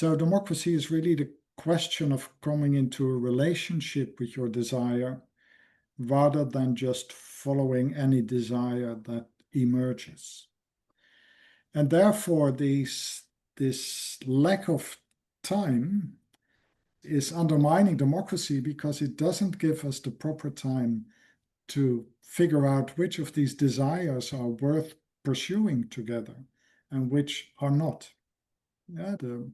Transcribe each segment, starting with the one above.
So democracy is really the question of coming into a relationship with your desire rather than just following any desire that emerges. And therefore, this lack of time is undermining democracy because it doesn't give us the proper time to figure out which of these desires are worth pursuing together and which are not. Yeah, the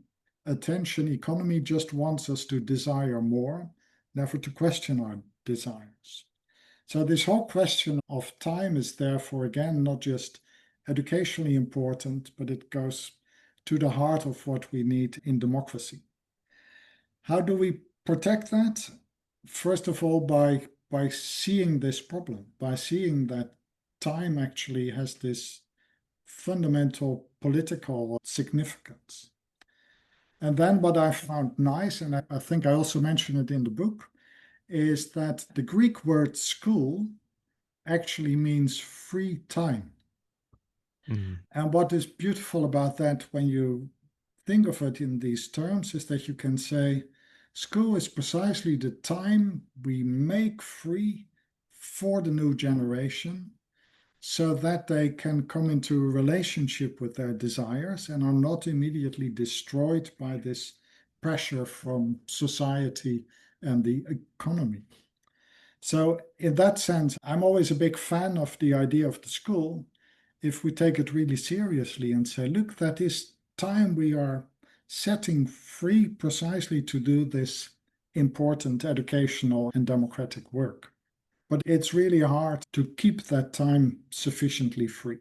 attention economy just wants us to desire more, never to question our desires. So this whole question of time is therefore, again, not just educationally important, but it goes to the heart of what we need in democracy. How do we protect that? First of all, by seeing this problem, by seeing that time actually has this fundamental political significance. And then what I found nice, and I think I also mentioned it in the book, is that the Greek word school actually means free time. And what is beautiful about that when you think of it in these terms is that you can say school is precisely the time we make free for the new generation so that they can come into a relationship with their desires and are not immediately destroyed by this pressure from society and the economy. So in that sense, I'm always a big fan of the idea of the school if we take it really seriously and say, look, that is time we are setting free precisely to do this important educational and democratic work. But it's really hard to keep that time sufficiently free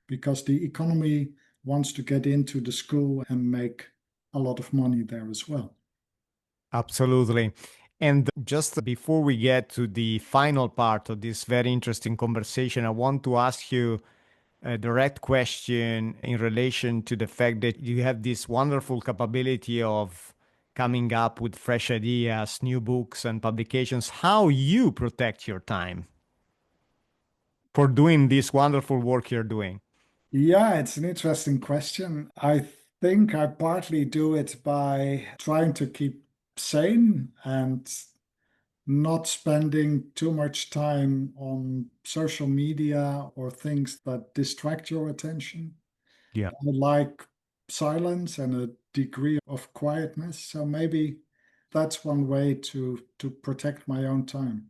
because the economy wants to get into the school and make a lot of money there as well. Absolutely. And just before we get to the final part of this very interesting conversation, I want to ask you a direct question in relation to the fact that you have this wonderful capability of coming up with fresh ideas, new books and publications. How you protect your time for doing this wonderful work you're doing? Yeah, it's an interesting question. I think I partly do it by trying to keep sane and not spending too much time on social media or things that distract your attention. Yeah. I like silence and a degree of quietness. So maybe that's one way to protect my own time.